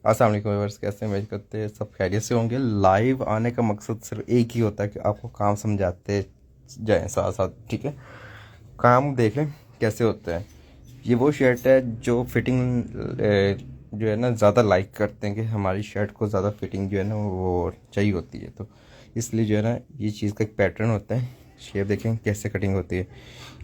अस्सलाम वालेकुम व्यूअर्स, कैसे हैं? उम्मीद करते हैं सब खैरियत से होंगे। लाइव आने का मकसद सिर्फ एक ही होता है कि आपको काम समझाते जाएं साथ साथ, ठीक है। काम देखें कैसे होता है। ये वो शर्ट है जो फिटिंग जो है ना ज़्यादा लाइक करते हैं कि हमारी शर्ट को ज़्यादा फिटिंग जो है ना वो चाहिए होती है, तो इसलिए जो है ना ये चीज़ का एक पैटर्न होता है। शेप देखें कैसे कटिंग होती है।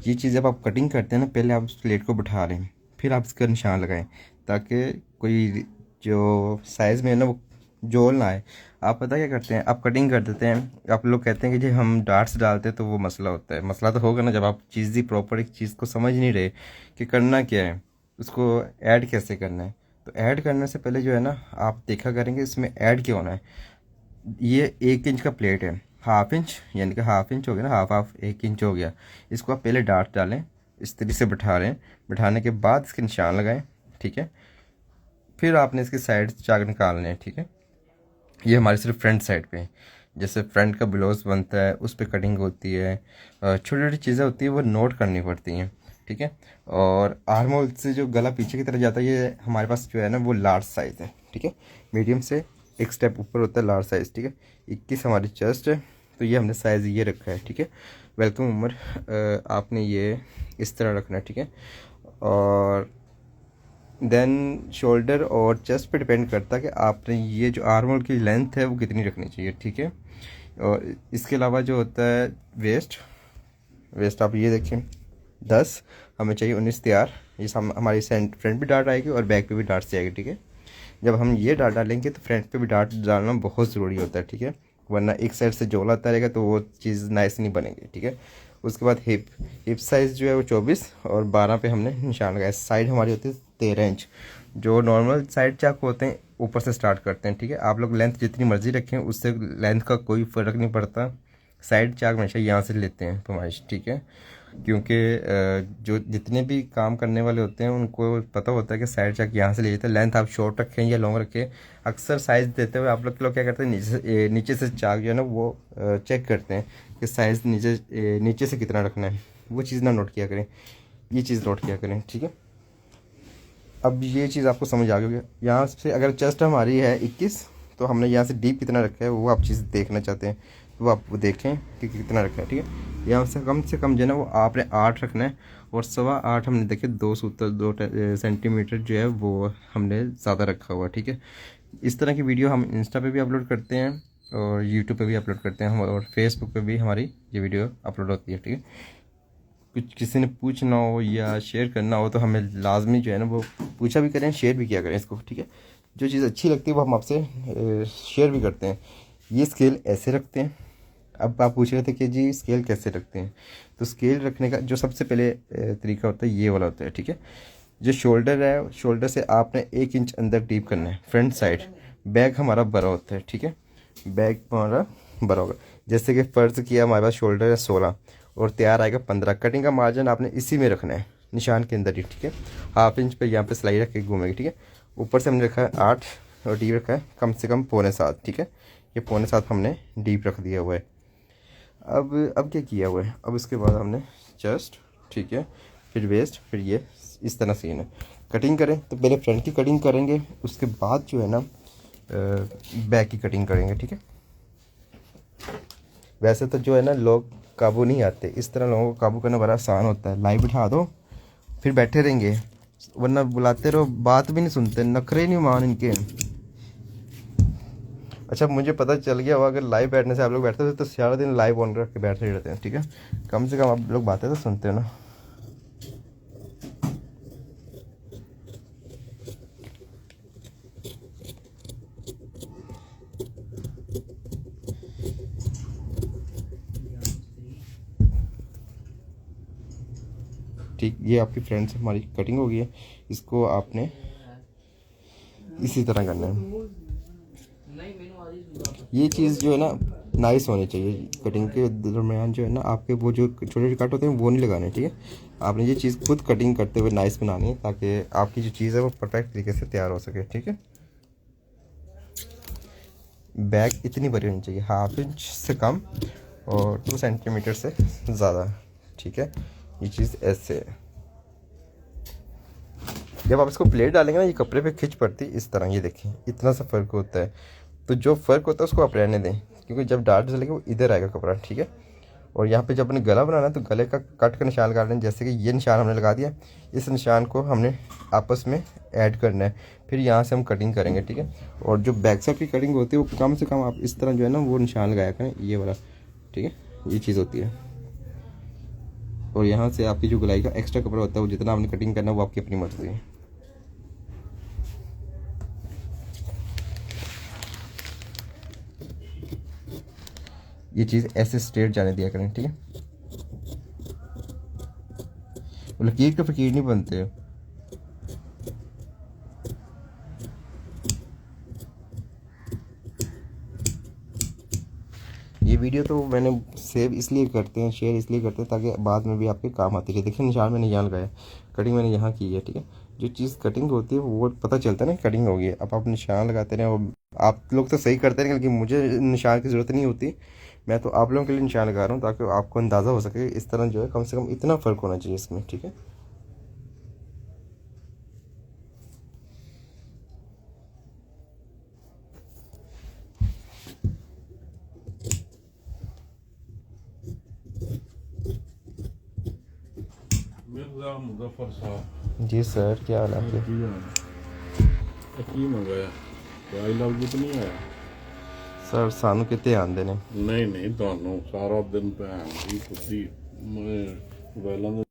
ये चीज़ जब आप कटिंग करते हैं ना, पहले आप उस प्लेट को बिठा लें, फिर आप इसका निशान लगाएं ताकि कोई जो साइज़ में है ना वो जोल ना आए। आप पता क्या करते हैं, आप कटिंग कर देते हैं। आप लोग कहते हैं कि जी हम डार्ट्स डालते हैं तो वो मसला होता है। मसला तो होगा ना जब आप चीज़ ही प्रॉपर एक चीज़ को समझ नहीं रहे कि करना क्या है, उसको ऐड कैसे करना है। तो ऐड करने से पहले जो है ना आप देखा करेंगे इसमें ऐड क्या होना है। ये 1 इंच का प्लेट है, हाफ इंच यानी कि हाफ इंच हो गया ना, हाफ हाफ 1 इंच हो गया। इसको आप पहले डार्ट डालें, इस तरीके से बिठा रहे हैं। बिठाने के बाद इसके निशान लगाएं, ठीक है। फिर आपने इसके साइड चाक निकालने हैं, ठीक है। ये हमारी सिर्फ फ्रंट साइड पे है। जैसे फ्रंट का ब्लाउज बनता है उस पर कटिंग होती है, छोटी छोटी चीज़ें होती है वो नोट करनी पड़ती हैं, ठीक है। और आर्म होल से जो गला पीछे की तरफ जाता है ये हमारे पास जो है ना वो लार्ज साइज़ है, ठीक है। मीडियम से एक स्टेप ऊपर होता है लार्ज साइज़, ठीक है। 21 हमारी चेस्ट है, तो ये हमने साइज़ ये रखा है, ठीक है। वेलकम उमर, आपने ये इस तरह रखना है, ठीक है। और देन शोल्डर और चेस्ट पे डिपेंड करता है कि आपने ये जो आर्म होल की लेंथ है वो कितनी रखनी चाहिए, ठीक है। और इसके अलावा जो होता है वेस्ट, वेस्ट आप ये देखें 10, हमें चाहिए 19 तैयार। ये हमारी फ्रंट भी डार्ट आएगी और बैक पे भी डार्ट से आएगी, ठीक है। जब हम ये डार्ट डालेंगे तो फ्रंट पे भी डार्ट डालना बहुत ज़रूरी होता है, ठीक है। वरना एक साइड से जोल आता रहेगा तो वो चीज़ नाइस नहीं बनेगी, ठीक है। उसके बाद हिप साइज़ जो है वो 24 और 12 पे हमने निशान लगाया। साइड हमारी होती है 13 इंच। जो नॉर्मल साइड चाक होते हैं ऊपर से स्टार्ट करते हैं, ठीक है। आप लोग लेंथ जितनी मर्जी रखें, उससे लेंथ का कोई फ़र्क नहीं पड़ता। साइड चाक हमेशा यहाँ से लेते हैं फरमाइश, ठीक है। क्योंकि जो जितने भी काम करने वाले होते हैं उनको पता होता है कि साइड चाक यहाँ से ले जाते हैं। लेंथ आप शॉर्ट रखें या लॉन्ग रखें, अक्सर साइज़ देते हुए आप लोग क्या करते हैं, नीचे से चाक जो है ना वो चेक करते हैं कि साइज़ नीचे से कितना रखना है। वो चीज़ ना नोट किया करें, ये चीज़ नोट किया करें, ठीक है। अब ये चीज़ आपको समझ आ गई होगी। यहाँ से अगर चेस्ट हमारी है 21, तो हमने यहाँ से डीप कितना रखा है वो आप चीज़ देखना चाहते हैं तो वो आप वो देखें कि कितना रखा है, ठीक है। यहाँ से कम जो है ना वो आपने 8 रखना है। और 8.25 हमने देखे 2 सूत्र 2 सेंटीमीटर जो है वो हमने ज़्यादा रखा हुआ, ठीक है। इस तरह की वीडियो हम इंस्टा पे भी अपलोड करते हैं और यूट्यूब पे भी अपलोड करते हैं हम, और फेसबुक पे भी हमारी ये वीडियो अपलोड होती है, ठीक है। कुछ किसी ने पूछना हो या शेयर करना हो तो हमें लाजमी जो है ना वो पूछा भी करें, शेयर भी किया करें इसको, ठीक है। जो चीज़ अच्छी लगती है वो हम आपसे शेयर भी करते हैं। ये स्केल ऐसे रखते हैं। अब आप पूछ रहे थे कि जी स्केल कैसे रखते हैं, तो स्केल रखने का जो सबसे पहले तरीका होता है ये वाला होता है, ठीक है। जो शोल्डर है, शोल्डर से आपने 1 इंच अंदर डीप करना है फ्रंट साइड। बैक हमारा बड़ा होता है, ठीक है। बैक हमारा बड़ा होगा। जैसे कि फ़र्ज़ किया हमारे पास शोल्डर है 16 और तैयार आएगा 15। कटिंग का मार्जिन आपने इसी में रखना है, निशान के अंदर ही, ठीक है। हाफ इंच पे यहाँ पे सिलाई रख के घूमेगी, ठीक है। ऊपर से हमने रखा है 8 और डीप रखा है कम से कम 6.25, ठीक है। ये 6.25 हमने डीप रख दिया हुआ है। अब क्या किया हुआ है, अब इसके बाद हमने चेस्ट, ठीक है, फिर वेस्ट, फिर ये इस तरह सीन है। कटिंग करें तो पहले फ्रंट की कटिंग करेंगे, उसके बाद जो है ना बैक की कटिंग करेंगे, ठीक है। वैसे तो जो है ना लोग काबू नहीं आते, इस तरह लोगों को काबू करना बड़ा आसान होता है। लाइव बिठा दो फिर बैठे रहेंगे, वरना बुलाते रहो बात भी नहीं सुनते, नखरे नहीं मान इनके। अच्छा मुझे पता चल गया होगा अगर लाइव बैठने से आप लोग बैठते हो तो सारा दिन लाइव ऑन रख के बैठते रहते हैं, ठीक है। कम से कम आप लोग बातें तो सुनते हो ना। ठीक, ये आपकी फ्रेंड से हमारी कटिंग हो गई है। इसको आपने इसी तरह करना है। ये चीज़ जो है ना नाइस होनी चाहिए। कटिंग के दरमियान जो है ना आपके वो जो छोटे छोटे कट होते हैं वो नहीं लगाने, ठीक है। आपने ये चीज़ खुद कटिंग करते हुए नाइस बनानी है ताकि आपकी जो चीज़ है वो परफेक्ट तरीके से तैयार हो सके, ठीक है। बैक इतनी बड़ी होनी चाहिए, हाफ इंच से कम और 2 सेंटीमीटर से ज़्यादा, ठीक है। ये चीज़ ऐसे है। जब आप इसको प्लेट डालेंगे ना, ये कपड़े पे खिंच पड़ती इस तरह, ये देखिए इतना सा फ़र्क होता है। तो जो फ़र्क होता है उसको आप रहने दें, क्योंकि जब डार्ट चलेगा वो इधर आएगा कपड़ा, ठीक है। और यहाँ पे जब अपने गला बनाना है तो गले का कट का निशान लगा लें, जैसे कि ये निशान हमने लगा दिया, इस निशान को हमने आपस में ऐड करना है, फिर यहाँ से हम कटिंग करेंगे, ठीक है। और जो बैक साइड की कटिंग होती है वो कम से कम आप इस तरह जो है ना वो निशान लगाया करें, ये वाला, ठीक है, ये चीज़ होती है। और यहाँ से आपकी जो गुलाई का एक्स्ट्रा कपड़ा होता है वो जितना आपने कटिंग करना है वो आपकी अपनी मर्जी है। ये चीज़ ऐसे स्ट्रेट जाने दिया करें, ठीक है। लकीर के फकीर नहीं बनते। ये वीडियो तो मैंने सेव इसलिए करते हैं, शेयर इसलिए करते हैं ताकि बाद में भी आपके काम आती रहे। देखिए निशान मैंने यहाँ लगाया, कटिंग मैंने यहाँ की है, ठीक है। जो चीज़ कटिंग होती है वो पता चलता है ना कटिंग होगी। अब आप निशान लगाते रहें, और आप लोग तो सही करते हैं, लेकिन मुझे निशान की ज़रूरत नहीं होती। मैं तो आप लोगों के लिए निशान लगा रहा हूँ ताकि आपको अंदाज़ा हो सके इस तरह जो है कम से कम इतना फ़र्क होना चाहिए इसमें, ठीक है। मिर्ज़ा मुज़फ़्फ़र साहब जी सर, क्या हाल है आपके? की मंगाया आई लव यू तो नहीं आया? सर सानू कितने आंदे ने? नहीं नहीं, ਤੁਹਾਨੂੰ ਸਾਰਾ ਦਿਨ ਭੈਣ ਦੀ ਕੁੱਤੀ ਮੋਬਾਈਲਾਂ ਦੇ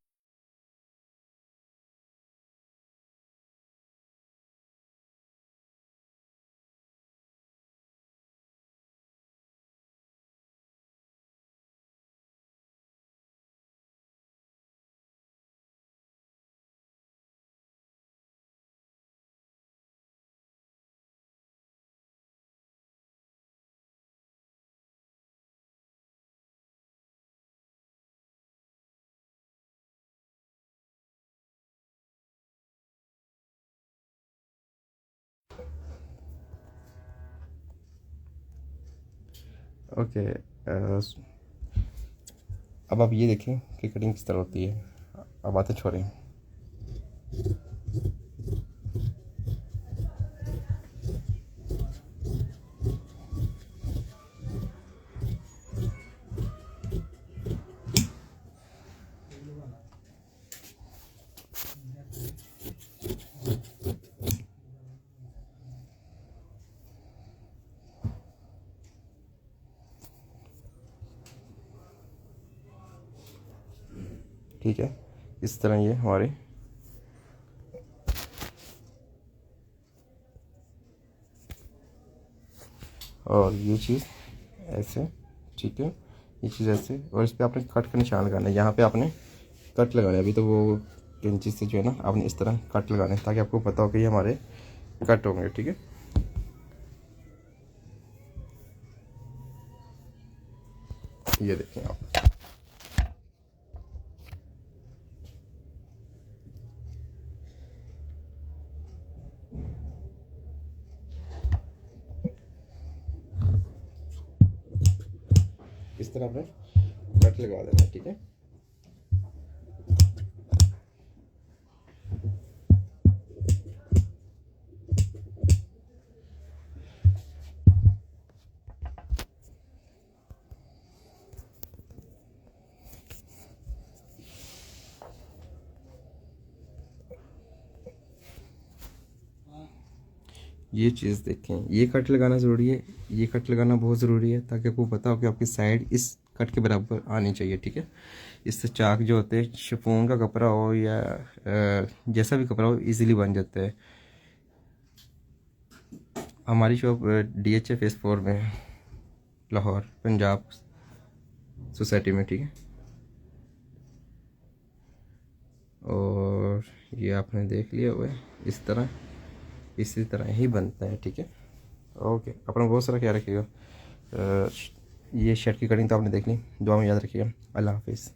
ओके। अब आप ये देखें कि कटिंग किस तरह होती है। अब बातें छोड़ें। ठीक है, इस तरह ये हमारे और ये चीज़ ऐसे, ठीक है, ये चीज़ ऐसे, और इस पर आपने कट का निशान लगाना है। यहाँ पे आपने कट लगाना है। अभी तो वो कैंची से जो है ना आपने इस तरह कट लगाना है ताकि आपको पता हो कि ये हमारे कट होंगे, ठीक है। ये देखें आप, इस तरह आपने कट लगा देना है, ठीक है। ये चीज़ देखें, ये कट लगाना ज़रूरी है, ये कट लगाना बहुत ज़रूरी है ताकि आपको पता हो कि आपकी साइड इस कट के बराबर आनी चाहिए, ठीक है। इससे चाक जो होते हैं, शिफॉन का कपड़ा हो या जैसा भी कपड़ा हो, इजीली बन जाता है। हमारी शॉप DHA फेस 4 में है, लाहौर पंजाब सोसाइटी में, ठीक है। और ये आपने देख लिया हुआ है, इस तरह इसी तरह ही बनता है, ठीक है। ओके, अपना बहुत सारा ख्याल रखिएगा। ये शर्ट की कटिंग तो आपने देख ली, दुआ में याद रखिएगा। अल्लाह हाफिज़।